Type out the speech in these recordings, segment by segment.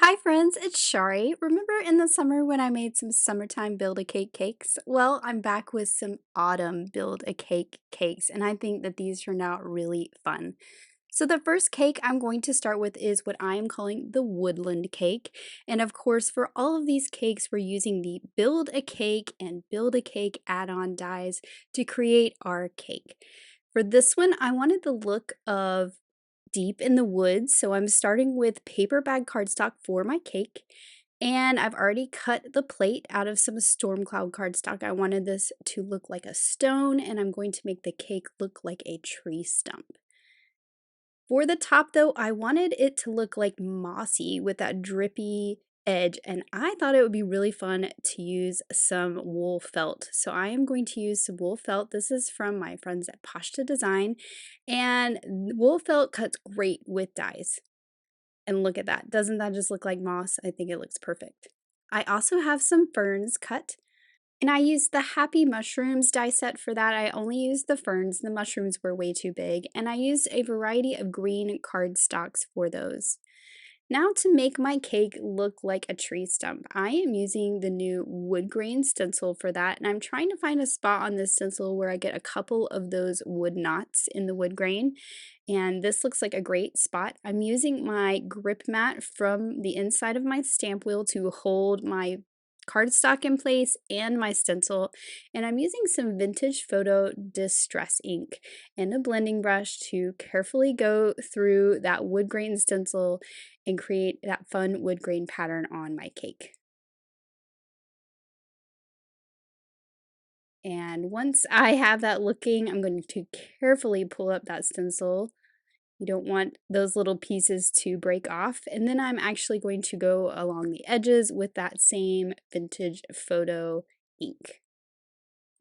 Hi friends, it's Shari. Remember in the summer when I made some summertime build-a-cake cakes? Well, I'm back with some autumn build-a-cake cakes, and I think that these turned out really fun. So the first cake I'm going to start with is what I am calling the Woodland cake. And of course, for all of these cakes, we're using the Build-A-Cake and Build-A-Cake add-on dies to create our cake. For this one, I wanted the look of deep in the woods, so I'm starting with paper bag cardstock for my cake. And I've already cut the plate out of some storm cloud cardstock. I wanted this to look like a stone, and I'm going to make the cake look like a tree stump. For the top though, I wanted it to look like mossy with that drippy edge, and I thought it would be really fun to use some wool felt. So I am going to use some wool felt. This is from my friends at Pashta Design, and wool felt cuts great with dies. And look at that. Doesn't that just look like moss? I think it looks perfect. I also have some ferns cut. And I used the Happy Mushrooms die set for that. I only used the ferns, the mushrooms were way too big, and I used a variety of green cardstocks for those. Now to make my cake look like a tree stump, I am using the new woodgrain stencil for that, and I'm trying to find a spot on this stencil where I get a couple of those wood knots in the wood grain, and this looks like a great spot. I'm using my grip mat from the inside of my stamp wheel to hold my cardstock in place and my stencil, and I'm using some vintage photo distress ink and a blending brush to carefully go through that wood grain stencil and create that fun wood grain pattern on my cake. And once I have that looking, I'm going to carefully pull up that stencil. You don't want those little pieces to break off. And then I'm actually going to go along the edges with that same vintage photo ink.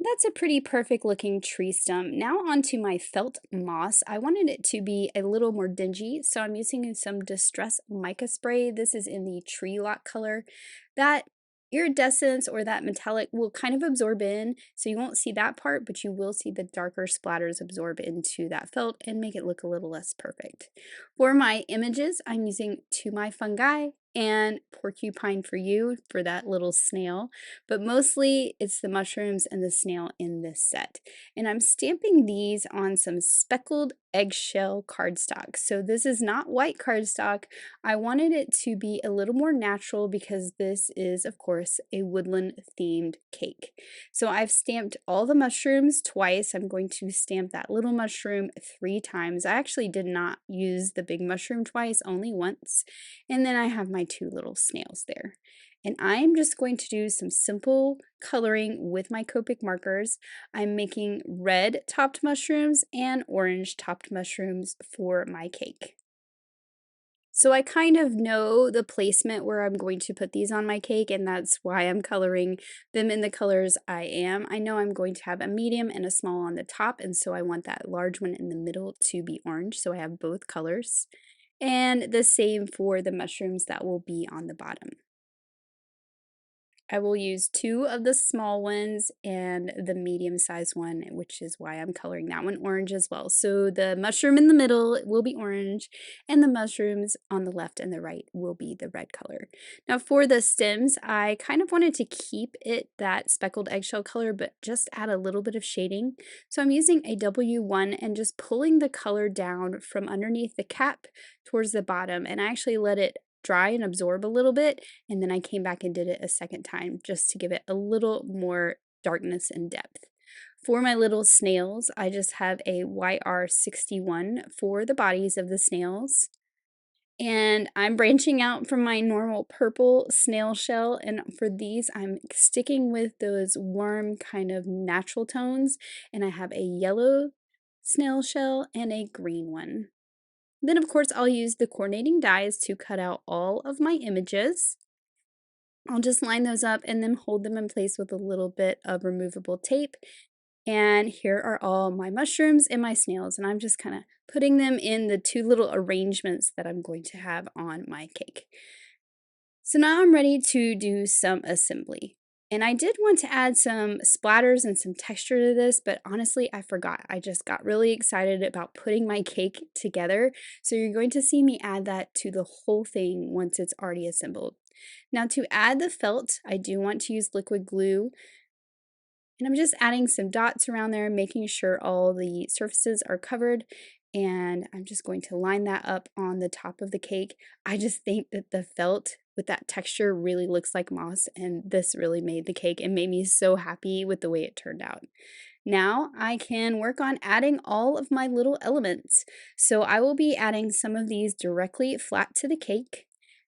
That's a pretty perfect looking tree stump. Now onto my felt moss. I wanted it to be a little more dingy, so I'm using some Distress Mica Spray. This is in the Tree Lock color. That iridescence or that metallic will kind of absorb in, so you won't see that part, but you will see the darker splatters absorb into that felt and make it look a little less perfect. For my images, I'm using To My Fungi and Porcupine for You for that little snail, but mostly it's the mushrooms and the snail in this set. And I'm stamping these on some speckled eggshell cardstock. So this is not white cardstock. I wanted it to be a little more natural because this is, of course, a woodland themed cake. So I've stamped all the mushrooms twice. I'm going to stamp that little mushroom 3 times. I actually did not use the big mushroom twice, only once. And then I have my 2 little snails there. And I'm just going to do some simple coloring with my Copic markers. I'm making red topped mushrooms and orange topped mushrooms for my cake. So I kind of know the placement where I'm going to put these on my cake, and that's why I'm coloring them in the colors I am. I know I'm going to have a medium and a small on the top, and so I want that large one in the middle to be orange, so I have both colors. And the same for the mushrooms that will be on the bottom. I will use 2 of the small ones and the medium-sized one, which is why I'm coloring that one orange as well. So the mushroom in the middle will be orange, and the mushrooms on the left and the right will be the red color. Now for the stems, I kind of wanted to keep it that speckled eggshell color, but just add a little bit of shading. So I'm using a W1 and just pulling the color down from underneath the cap towards the bottom, and I actually let it dry and absorb a little bit, and then I came back and did it a second time just to give it a little more darkness and depth. For my little snails, I just have a YR61 for the bodies of the snails. And I'm branching out from my normal purple snail shell, and for these I'm sticking with those warm kind of natural tones, and I have a yellow snail shell and a green one. Then of course I'll use the coordinating dies to cut out all of my images. I'll just line those up and then hold them in place with a little bit of removable tape. And here are all my mushrooms and my snails, and I'm just kind of putting them in the 2 little arrangements that I'm going to have on my cake. So now I'm ready to do some assembly. And I did want to add some splatters and some texture to this, but honestly, I forgot. I just got really excited about putting my cake together. So you're going to see me add that to the whole thing once it's already assembled. Now to add the felt, I do want to use liquid glue. And I'm just adding some dots around there, making sure all the surfaces are covered. And I'm just going to line that up on the top of the cake. I just think that the felt with that texture really looks like moss, and this really made the cake and made me so happy with the way it turned out. Now I can work on adding all of my little elements. So I will be adding some of these directly flat to the cake.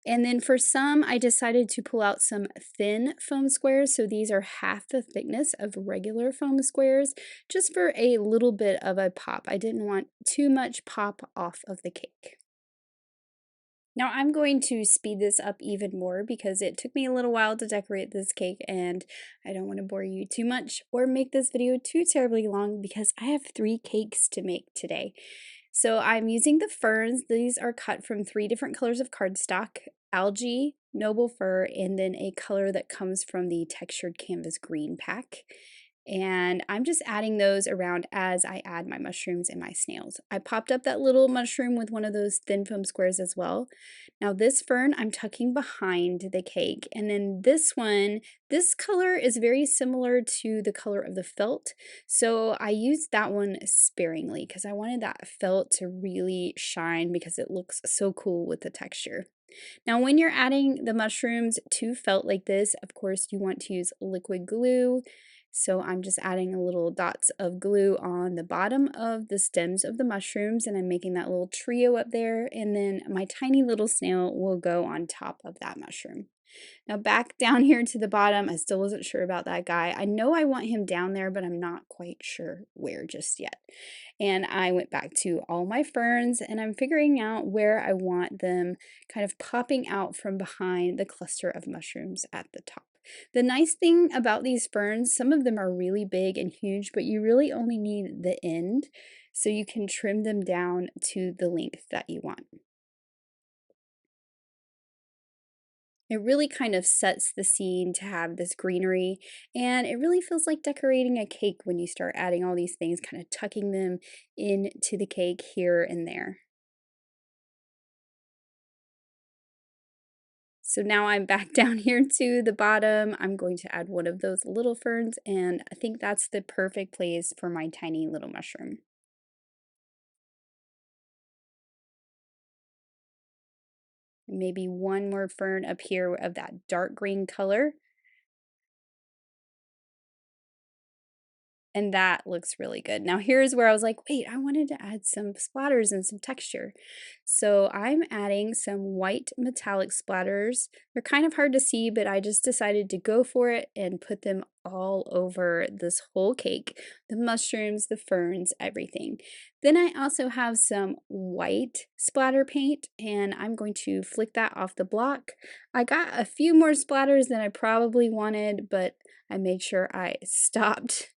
And then for some, I decided to pull out some thin foam squares. So these are half the thickness of regular foam squares, just for a little bit of a pop. I didn't want too much pop off of the cake. Now I'm going to speed this up even more because it took me a little while to decorate this cake, and I don't want to bore you too much or make this video too terribly long because I have 3 cakes to make today. So I'm using the ferns. These are cut from 3 different colors of cardstock: algae, noble fir, and then a color that comes from the textured canvas green pack. And I'm just adding those around as I add my mushrooms and my snails. I popped up that little mushroom with one of those thin foam squares as well. Now this fern I'm tucking behind the cake, and then this one, this color is very similar to the color of the felt, so I used that one sparingly because I wanted that felt to really shine because it looks so cool with the texture. Now when you're adding the mushrooms to felt like this, of course you want to use liquid glue. So I'm just adding a little dots of glue on the bottom of the stems of the mushrooms, and I'm making that little trio up there, and then my tiny little snail will go on top of that mushroom. Now back down here to the bottom, I still wasn't sure about that guy. I know I want him down there, but I'm not quite sure where just yet. And I went back to all my ferns, and I'm figuring out where I want them kind of popping out from behind the cluster of mushrooms at the top. The nice thing about these ferns, some of them are really big and huge, but you really only need the end, so you can trim them down to the length that you want. It really kind of sets the scene to have this greenery, and it really feels like decorating a cake when you start adding all these things, kind of tucking them into the cake here and there. So now I'm back down here to the bottom. I'm going to add one of those little ferns, and I think that's the perfect place for my tiny little mushroom. Maybe one more fern up here of that dark green color. And that looks really good. Now here's where I was like, wait, I wanted to add some splatters and some texture. So I'm adding some white metallic splatters. They're kind of hard to see, but I just decided to go for it and put them all over this whole cake. The mushrooms, the ferns, everything. Then I also have some white splatter paint, and I'm going to flick that off the block. I got a few more splatters than I probably wanted, but I made sure I stopped.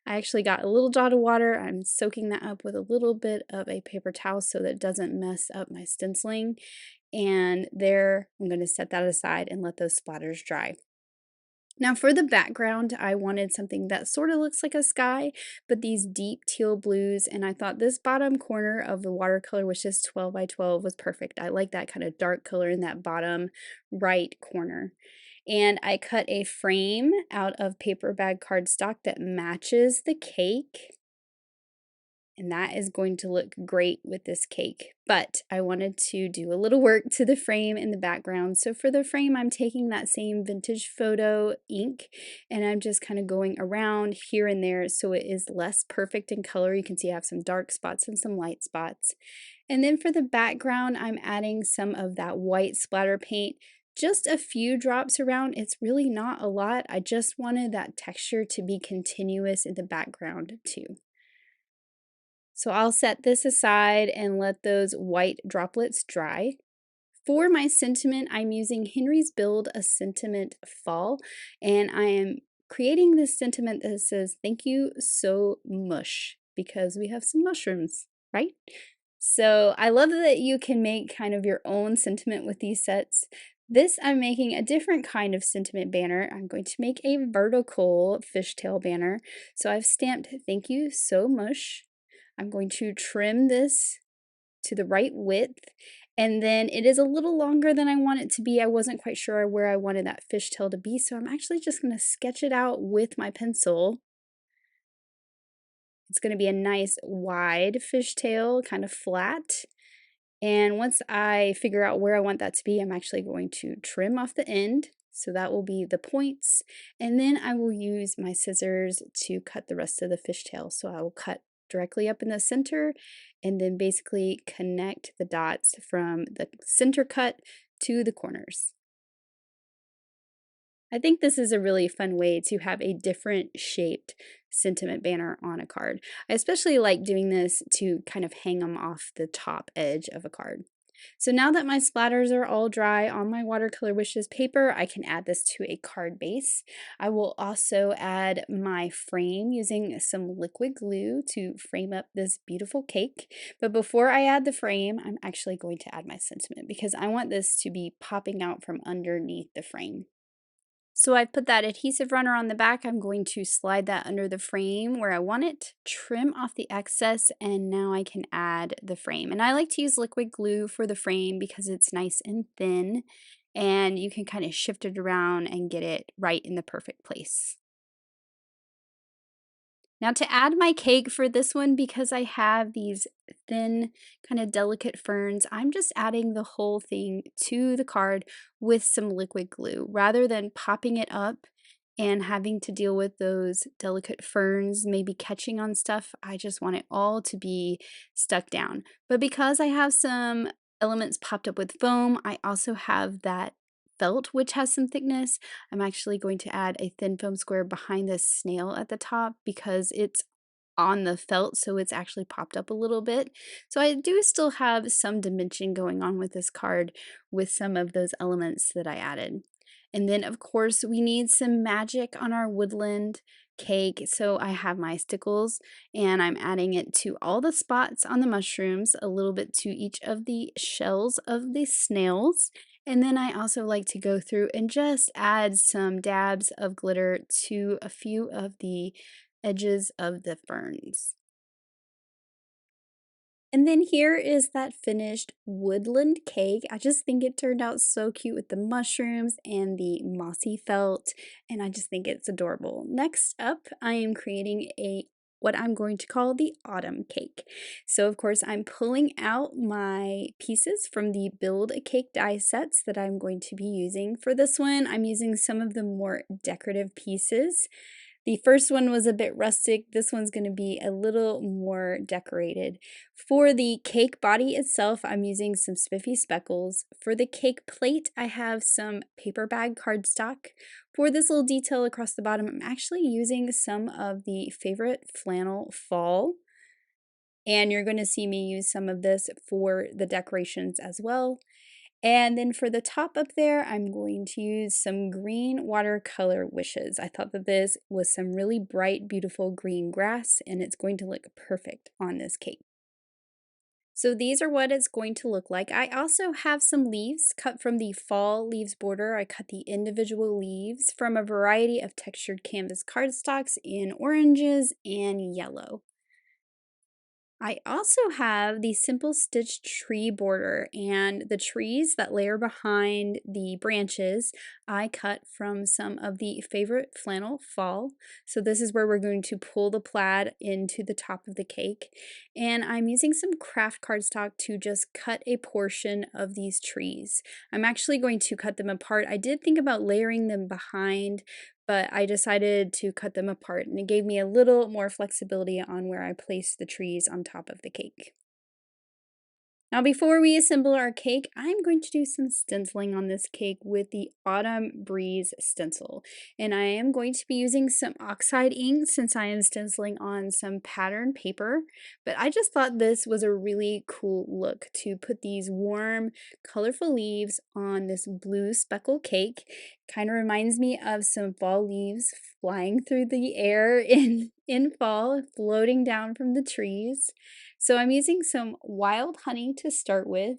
I actually got a little dot of water. I'm soaking that up with a little bit of a paper towel so that it doesn't mess up my stenciling. And there, I'm going to set that aside and let those splatters dry. Now for the background, I wanted something that sort of looks like a sky, but these deep teal blues, and I thought this bottom corner of the watercolor, which is 12 by 12, was perfect. I like that kind of dark color in that bottom right corner. And I cut a frame out of paper bag cardstock that matches the cake. And that is going to look great with this cake. But I wanted to do a little work to the frame in the background. So for the frame, I'm taking that same vintage photo ink, and I'm just kind of going around here and there so it is less perfect in color. You can see I have some dark spots and some light spots. And then for the background, I'm adding some of that white splatter paint, just a few drops around. It's really not a lot. I just wanted that texture to be continuous in the background too. So I'll set this aside and let those white droplets dry. For my sentiment, I'm using Henry's Build a Sentiment Fall, and I am creating this sentiment that says, "Thank you so mush," because we have some mushrooms, right? So I love that you can make kind of your own sentiment with these sets. This I'm making a different kind of sentiment banner. I'm going to make a vertical fishtail banner. So I've stamped "Thank you so much." I'm going to trim this to the right width, and then it is a little longer than I want it to be. I wasn't quite sure where I wanted that fishtail to be, so I'm actually just going to sketch it out with my pencil. It's going to be a nice wide fishtail, kind of flat. And once I figure out where I want that to be, I'm actually going to trim off the end. So that will be the points. And then I will use my scissors to cut the rest of the fishtail. So I will cut directly up in the center and then basically connect the dots from the center cut to the corners. I think this is a really fun way to have a different shaped sentiment banner on a card. I especially like doing this to kind of hang them off the top edge of a card. So now that my splatters are all dry on my watercolor wishes paper, I can add this to a card base. I will also add my frame using some liquid glue to frame up this beautiful cake. But before I add the frame, I'm actually going to add my sentiment because I want this to be popping out from underneath the frame. So I've put that adhesive runner on the back. I'm going to slide that under the frame where I want it, trim off the excess, and now I can add the frame. And I like to use liquid glue for the frame because it's nice and thin, and you can kind of shift it around and get it right in the perfect place. Now to add my cake for this one, because I have these thin, kind of delicate ferns, I'm just adding the whole thing to the card with some liquid glue rather than popping it up and having to deal with those delicate ferns maybe catching on stuff. I just want it all to be stuck down. But because I have some elements popped up with foam, I also have that felt which has some thickness. I'm actually going to add a thin foam square behind this snail at the top because it's on the felt, so it's actually popped up a little bit. So I do still have some dimension going on with this card with some of those elements that I added. And then of course we need some magic on our woodland cake. So I have my stickles and I'm adding it to all the spots on the mushrooms, a little bit to each of the shells of the snails. And then I also like to go through and just add some dabs of glitter to a few of the edges of the ferns. And then here is that finished woodland cake. I just think it turned out so cute with the mushrooms and the mossy felt, and I just think it's adorable. Next up, I am creating a what I'm going to call the autumn cake. So of course I'm pulling out my pieces from the Build a Cake die sets that I'm going to be using. For this one, I'm using some of the more decorative pieces. The first one was a bit rustic. This one's going to be a little more decorated. For the cake body itself, I'm using some spiffy speckles. For the cake plate, I have some paper bag cardstock. For this little detail across the bottom, I'm actually using some of the favorite flannel fall. And you're going to see me use some of this for the decorations as well. And then for the top up there, I'm going to use some green watercolor wishes. I thought that this was some really bright, beautiful green grass, and it's going to look perfect on this cake. So these are what it's going to look like. I also have some leaves cut from the fall leaves border. I cut the individual leaves from a variety of textured canvas cardstocks in oranges and yellow. I also have the simple stitched tree border, and the trees that layer behind the branches I cut from some of the favorite flannel fall. So this is where we're going to pull the plaid into the top of the cake. And I'm using some craft cardstock to just cut a portion of these trees. I'm actually going to cut them apart. I did think about layering them behind, but I decided to cut them apart, and it gave me a little more flexibility on where I place the trees on top of the cake. Now before we assemble our cake, I'm going to do some stenciling on this cake with the Autumn Breeze stencil. And I am going to be using some oxide ink since I am stenciling on some pattern paper. But I just thought this was a really cool look to put these warm, colorful leaves on this blue speckle cake. Kind of reminds me of some fall leaves flying through the air in fall, floating down from the trees. So I'm using some wild honey to start with.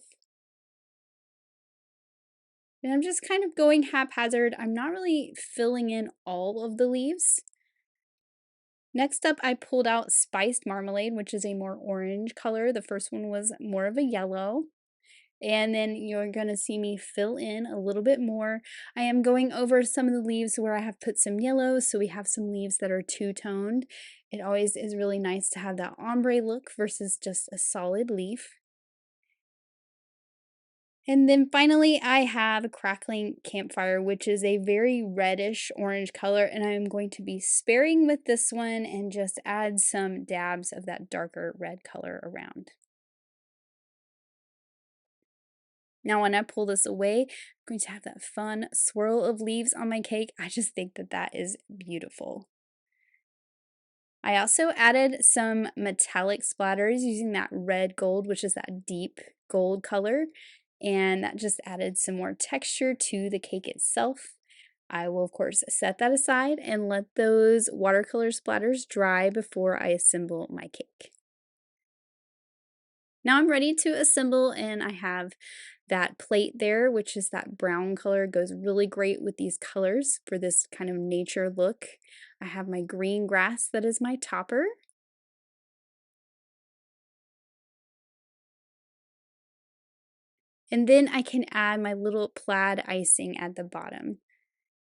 And I'm just kind of going haphazard. I'm not really filling in all of the leaves. Next up, I pulled out spiced marmalade, which is a more orange color. The first one was more of a yellow. And then you're gonna see me fill in a little bit more. I am going over some of the leaves where I have put some yellow, so we have some leaves that are two-toned. It always is really nice to have that ombre look versus just a solid leaf. And then finally, I have a crackling campfire, which is a very reddish orange color, and I'm going to be sparing with this one and just add some dabs of that darker red color around. Now, when I pull this away, I'm going to have that fun swirl of leaves on my cake. I just think that that is beautiful. I also added some metallic splatters using that red gold, which is that deep gold color, and that just added some more texture to the cake itself. I will, of course, set that aside and let those watercolor splatters dry before I assemble my cake. Now I'm ready to assemble, and I have that plate there, which is that brown color, goes really great with these colors for this kind of nature look. I have my green grass that is my topper. And then I can add my little plaid icing at the bottom.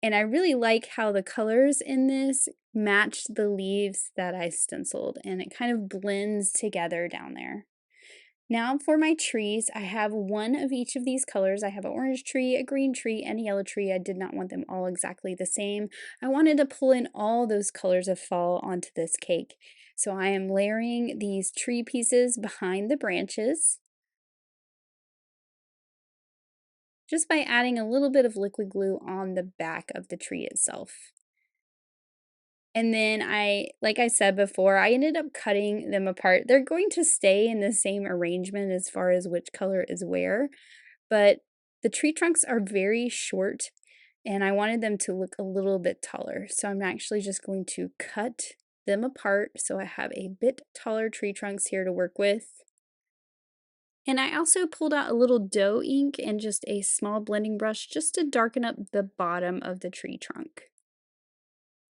And I really like how the colors in this match the leaves that I stenciled, and it kind of blends together down there. Now for my trees, I have one of each of these colors. I have an orange tree, a green tree, and a yellow tree. I did not want them all exactly the same. I wanted to pull in all those colors of fall onto this cake. So I am layering these tree pieces behind the branches just by adding a little bit of liquid glue on the back of the tree itself. And then like I said before, I ended up cutting them apart. They're going to stay in the same arrangement as far as which color is where, but the tree trunks are very short and I wanted them to look a little bit taller. So I'm actually just going to cut them apart so I have a bit taller tree trunks here to work with. And I also pulled out a little dough ink and just a small blending brush just to darken up the bottom of the tree trunk.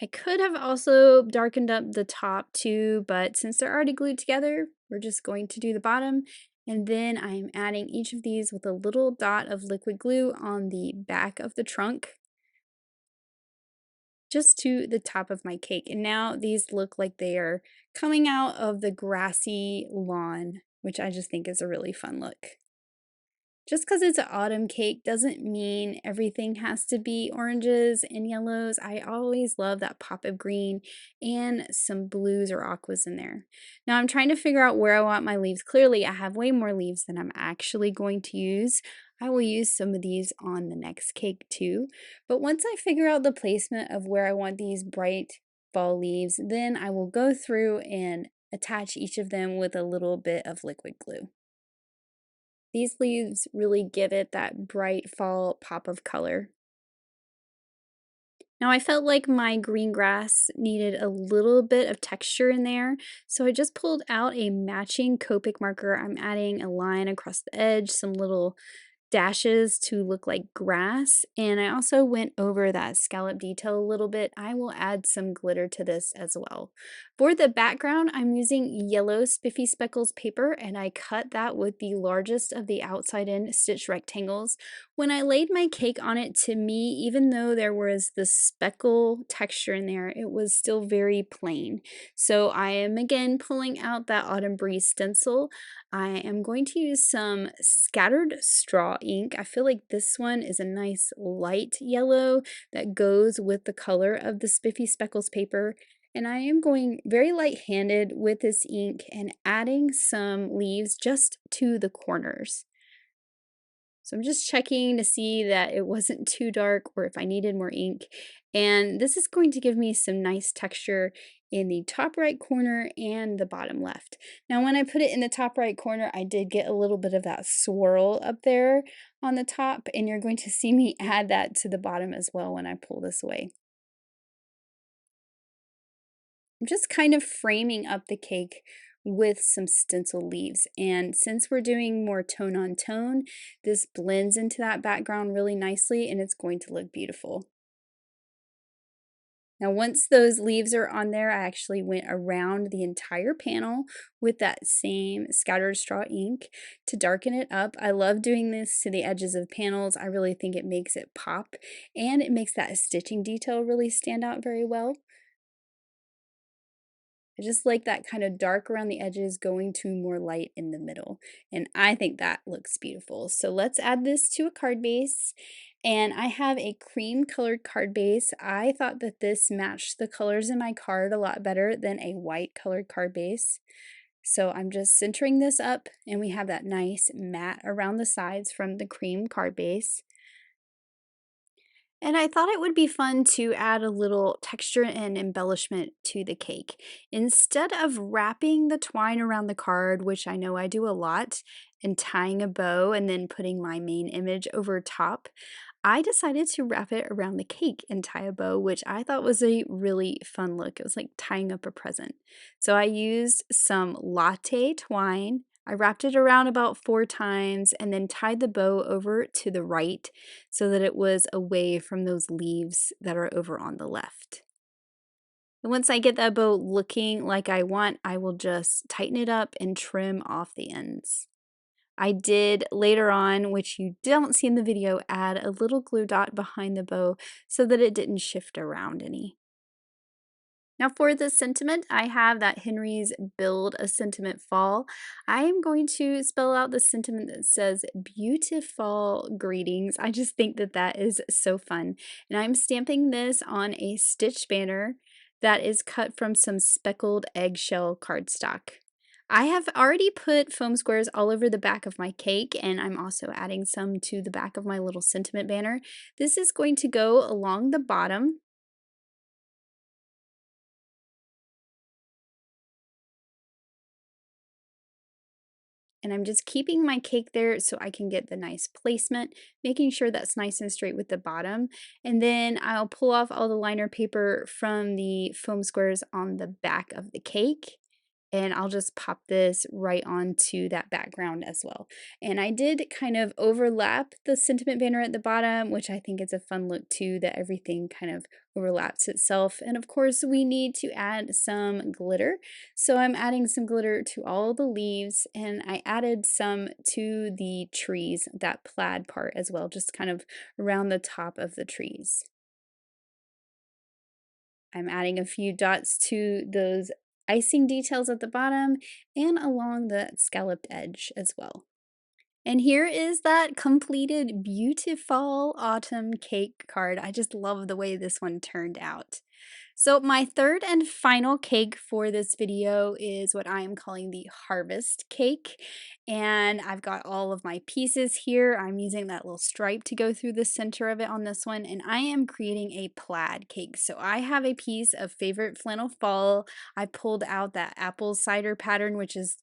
I could have also darkened up the top too, but since they're already glued together, we're just going to do the bottom. And then I'm adding each of these with a little dot of liquid glue on the back of the trunk, just to the top of my cake. And now these look like they are coming out of the grassy lawn, which I just think is a really fun look. Just because it's an autumn cake doesn't mean everything has to be oranges and yellows. I always love that pop of green and some blues or aquas in there. Now I'm trying to figure out where I want my leaves. Clearly, I have way more leaves than I'm actually going to use. I will use some of these on the next cake too. But once I figure out the placement of where I want these bright fall leaves, then I will go through and attach each of them with a little bit of liquid glue. These leaves really give it that bright fall pop of color. Now I felt like my green grass needed a little bit of texture in there, so I just pulled out a matching Copic marker. I'm adding a line across the edge, some little dashes to look like grass, and I also went over that scallop detail a little bit. I will add some glitter to this as well. For the background, I'm using yellow spiffy speckles paper, and I cut that with the largest of the outside in stitch rectangles. When I laid my cake on it, to me, even though there was the speckle texture in there, it was still very plain. So I am again pulling out that Autumn Breeze stencil. I am going to use some scattered straw ink. I feel like this one is a nice light yellow that goes with the color of the spiffy speckles paper. And I am going very light-handed with this ink and adding some leaves just to the corners. So I'm just checking to see that it wasn't too dark or if I needed more ink. And this is going to give me some nice texture in the top right corner and the bottom left. Now when I put it in the top right corner, I did get a little bit of that swirl up there on the top, and you're going to see me add that to the bottom as well when I pull this away. I'm just kind of framing up the cake with some stencil leaves. And since we're doing more tone on tone, this blends into that background really nicely and it's going to look beautiful. Now, once those leaves are on there, I actually went around the entire panel with that same scattered straw ink to darken it up. I love doing this to the edges of panels. I really think it makes it pop and it makes that stitching detail really stand out very well. I just like that kind of dark around the edges going to more light in the middle. And I think that looks beautiful. So let's add this to a card base. And I have a cream colored card base. I thought that this matched the colors in my card a lot better than a white colored card base. So I'm just centering this up and we have that nice mat around the sides from the cream card base. And I thought it would be fun to add a little texture and embellishment to the cake. Instead of wrapping the twine around the card, which I know I do a lot, and tying a bow and then putting my main image over top, I decided to wrap it around the cake and tie a bow, which I thought was a really fun look. It was like tying up a present. So I used some latte twine. I wrapped it around about 4 times and then tied the bow over to the right so that it was away from those leaves that are over on the left. And once I get that bow looking like I want, I will just tighten it up and trim off the ends. I did later on, which you don't see in the video, add a little glue dot behind the bow so that it didn't shift around any. Now for the sentiment, I have that Henry's Build a Sentiment Fall. I am going to spell out the sentiment that says beautiful greetings. I just think that that is so fun. And I'm stamping this on a stitch banner that is cut from some speckled eggshell cardstock. I have already put foam squares all over the back of my cake, and I'm also adding some to the back of my little sentiment banner. This is going to go along the bottom. And I'm just keeping my cake there so I can get the nice placement, making sure that's nice and straight with the bottom. And then I'll pull off all the liner paper from the foam squares on the back of the cake. And I'll just pop this right onto that background as well. And I did kind of overlap the sentiment banner at the bottom, which I think is a fun look too, that everything kind of overlaps itself. And of course, we need to add some glitter. So I'm adding some glitter to all the leaves, and I added some to the trees, that plaid part as well, just kind of around the top of the trees. I'm adding a few dots to those icing details at the bottom and along the scalloped edge as well. And here is that completed beautiful autumn cake card. I just love the way this one turned out. So my third and final cake for this video is what I am calling the harvest cake. And I've got all of my pieces here. I'm using that little stripe to go through the center of it on this one. And I am creating a plaid cake. So I have a piece of favorite flannel fall. I pulled out that apple cider pattern, which is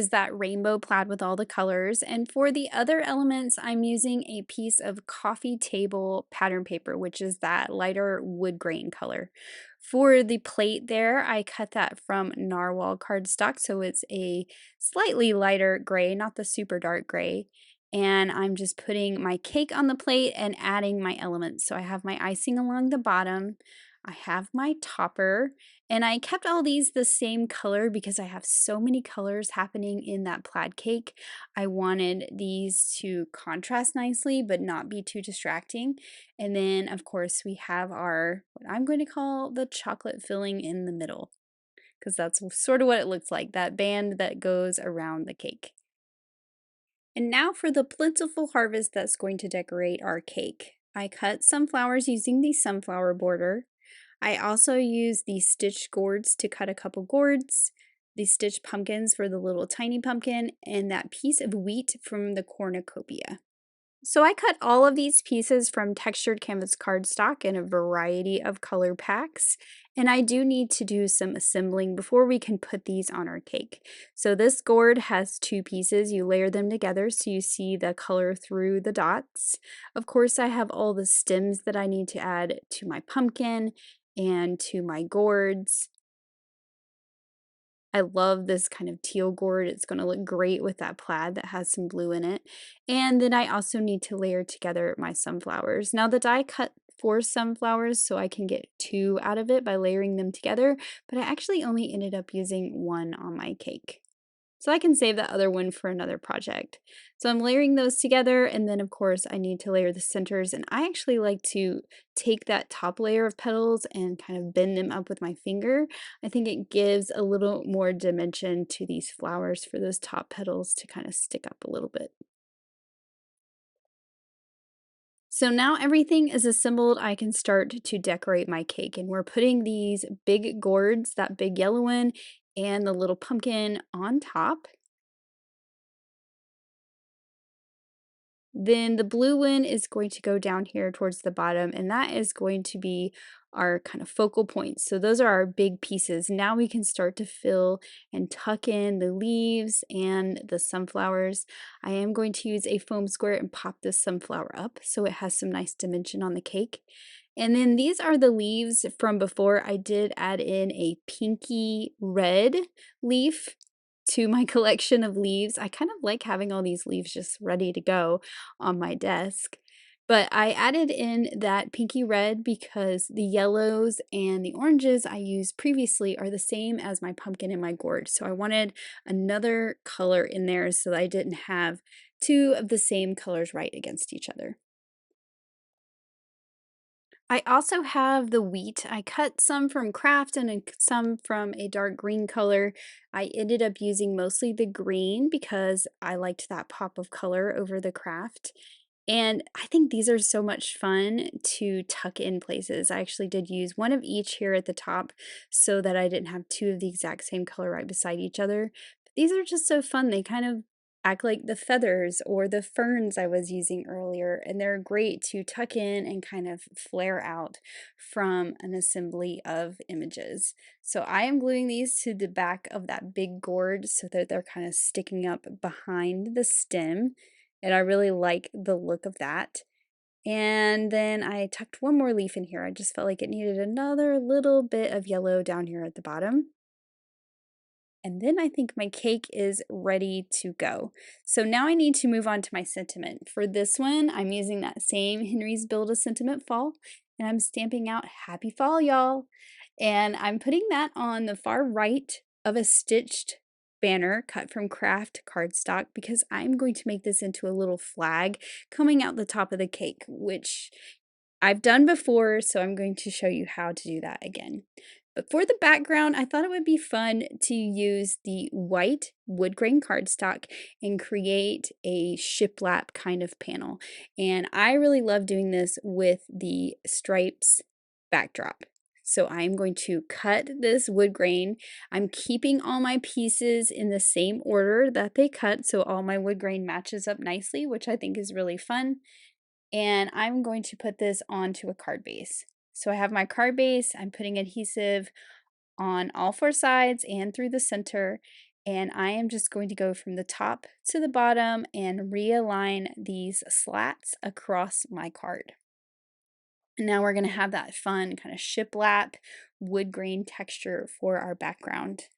that rainbow plaid with all the colors. And for the other elements, I'm using a piece of coffee table pattern paper, which is that lighter wood grain color. For the plate there, I cut that from narwhal cardstock, so it's a slightly lighter gray, not the super dark gray. And I'm just putting my cake on the plate and adding my elements. So I have my icing along the bottom, I have my topper, and I kept all these the same color because I have so many colors happening in that plaid cake. I wanted these to contrast nicely but not be too distracting. And then, of course, we have our, what I'm going to call the chocolate filling in the middle, because that's sort of what it looks like, that band that goes around the cake. And now for the plentiful harvest that's going to decorate our cake. I cut some flowers using the sunflower border. I also used the stitched gourds to cut a couple gourds, the stitched pumpkins for the little tiny pumpkin, and that piece of wheat from the cornucopia. So I cut all of these pieces from textured canvas cardstock in a variety of color packs, and I do need to do some assembling before we can put these on our cake. So this gourd has 2 pieces. You layer them together so you see the color through the dots. Of course, I have all the stems that I need to add to my pumpkin and to my gourds. I love this kind of teal gourd. It's gonna look great with that plaid that has some blue in it. And then I also need to layer together my sunflowers. Now the die cut 4 sunflowers so I can get 2 out of it by layering them together, but I actually only ended up using 1 on my cake. So I can save that other one for another project. So I'm layering those together, and then of course I need to layer the centers, and I actually like to take that top layer of petals and kind of bend them up with my finger. I think it gives a little more dimension to these flowers for those top petals to kind of stick up a little bit. So now everything is assembled, I can start to decorate my cake, and we're putting these big gourds, that big yellow one, and the little pumpkin on top. Then the blue one is going to go down here towards the bottom, and that is going to be our kind of focal points. So those are our big pieces. Now we can start to fill and tuck in the leaves and the sunflowers. I am going to use a foam square and pop this sunflower up so it has some nice dimension on the cake. And then these are the leaves from before. I did add in a pinky red leaf to my collection of leaves. I kind of like having all these leaves just ready to go on my desk. But I added in that pinky red because the yellows and the oranges I used previously are the same as my pumpkin and my gourd. So I wanted another color in there so that I didn't have two of the same colors right against each other. I also have the wheat. I cut some from craft and some from a dark green color. I ended up using mostly the green because I liked that pop of color over the craft. And I think these are so much fun to tuck in places. I actually did use one of each here at the top so that I didn't have two of the exact same color right beside each other. But these are just so fun. They kind of act like the feathers or the ferns I was using earlier, and they're great to tuck in and kind of flare out from an assembly of images. So I am gluing these to the back of that big gourd so that they're kind of sticking up behind the stem, and I really like the look of that. And then I tucked one more leaf in here. I just felt like it needed another little bit of yellow down here at the bottom. And then I think my cake is ready to go. So now I need to move on to my sentiment. For this one, I'm using that same Henry's Build a Sentiment Fall, and I'm stamping out Happy Fall, y'all. And I'm putting that on the far right of a stitched banner cut from craft cardstock because I'm going to make this into a little flag coming out the top of the cake, which I've done before, so I'm going to show you how to do that again. But for the background, I thought it would be fun to use the white wood grain cardstock and create a shiplap kind of panel. And I really love doing this with the stripes backdrop. So I'm going to cut this wood grain. I'm keeping all my pieces in the same order that they cut, so all my wood grain matches up nicely, which I think is really fun. And I'm going to put this onto a card base. So I have my card base, I'm putting adhesive on all four sides and through the center, and I am just going to go from the top to the bottom and realign these slats across my card. And now we're going to have that fun kind of shiplap wood grain texture for our background.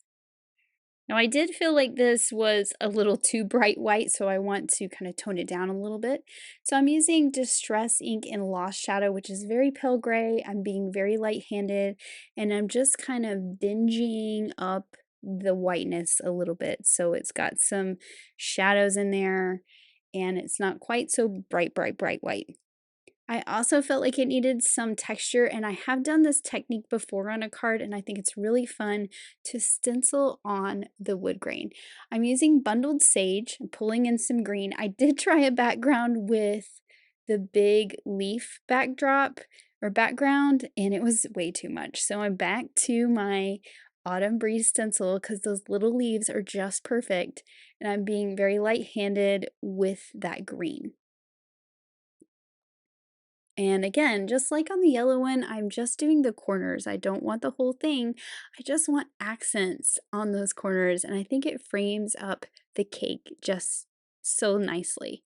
Now I did feel like this was a little too bright white, so I want to kind of tone it down a little bit. So I'm using Distress ink in Lost Shadow, which is very pale gray. I'm being very light-handed, and I'm just kind of dinging up the whiteness a little bit. So it's got some shadows in there, and it's not quite so bright, bright, bright white. I also felt like it needed some texture, and I have done this technique before on a card, and I think it's really fun to stencil on the wood grain. I'm using bundled sage, I'm pulling in some green. I did try a background with the big leaf backdrop or background, and it was way too much. So I'm back to my autumn breeze stencil because those little leaves are just perfect, and I'm being very light-handed with that green. And again, just like on the yellow one, I'm just doing the corners. I don't want the whole thing. I just want accents on those corners, and I think it frames up the cake just so nicely.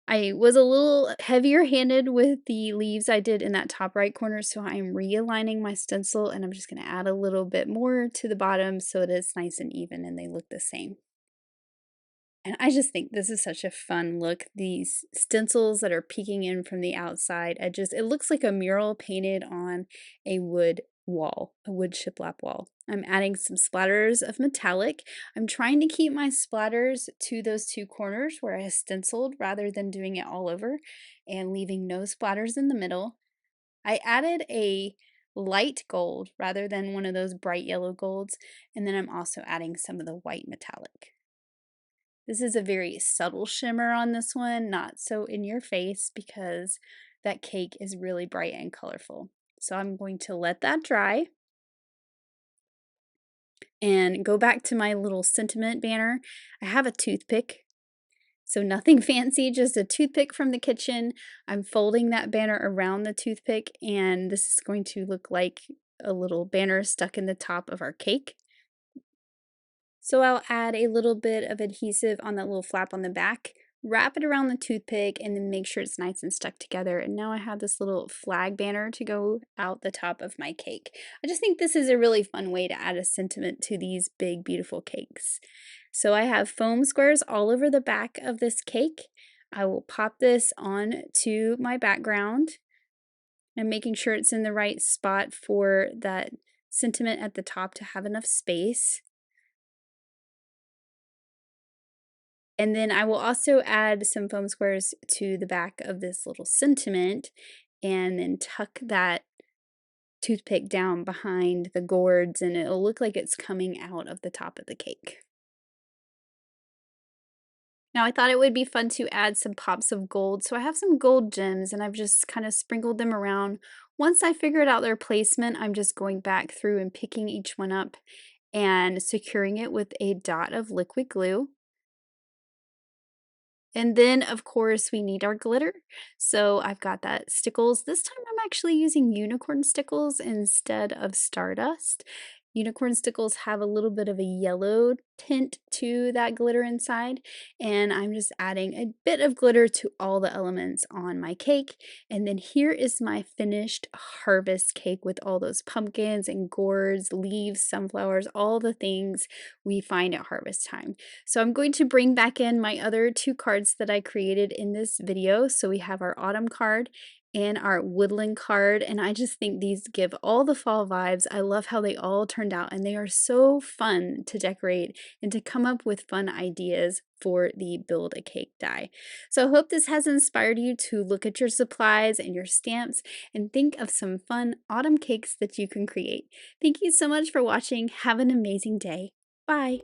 I was a little heavier handed with the leaves I did in that top right corner, so I'm realigning my stencil and I'm just going to add a little bit more to the bottom so it is nice and even and they look the same. And I just think this is such a fun look. These stencils that are peeking in from the outside, it looks like a mural painted on a wood wall, a wood shiplap wall. I'm adding some splatters of metallic. I'm trying to keep my splatters to those two corners where I stenciled rather than doing it all over and leaving no splatters in the middle. I added a light gold rather than one of those bright yellow golds, and then I'm also adding some of the white metallic. This is a very subtle shimmer on this one, not so in your face because that cake is really bright and colorful. So I'm going to let that dry and go back to my little sentiment banner. I have a toothpick, so nothing fancy, just a toothpick from the kitchen. I'm folding that banner around the toothpick, and this is going to look like a little banner stuck in the top of our cake. So I'll add a little bit of adhesive on that little flap on the back, wrap it around the toothpick, and then make sure it's nice and stuck together. And now I have this little flag banner to go out the top of my cake. I just think this is a really fun way to add a sentiment to these big, beautiful cakes. So I have foam squares all over the back of this cake. I will pop this on to my background and making sure it's in the right spot for that sentiment at the top to have enough space. And then I will also add some foam squares to the back of this little sentiment and then tuck that toothpick down behind the gourds and it'll look like it's coming out of the top of the cake. Now I thought it would be fun to add some pops of gold, so I have some gold gems and I've just kind of sprinkled them around. Once I figured out their placement, I'm just going back through and picking each one up and securing it with a dot of liquid glue. And then, of course, we need our glitter. So I've got that stickles. This time I'm actually using unicorn stickles instead of stardust. Unicorn stickles have a little bit of a yellow tint to that glitter inside, and I'm just adding a bit of glitter to all the elements on my cake. And then here is my finished harvest cake with all those pumpkins and gourds, leaves, sunflowers, all the things we find at harvest time. So I'm going to bring back in my other two cards that I created in this video. So we have our autumn card and our woodland card, and I just think these give all the fall vibes. I love how they all turned out, and they are so fun to decorate and to come up with fun ideas for the Build a Cake die. So I hope this has inspired you to look at your supplies and your stamps and think of some fun autumn cakes that you can create. Thank you so much for watching. Have an amazing day. Bye!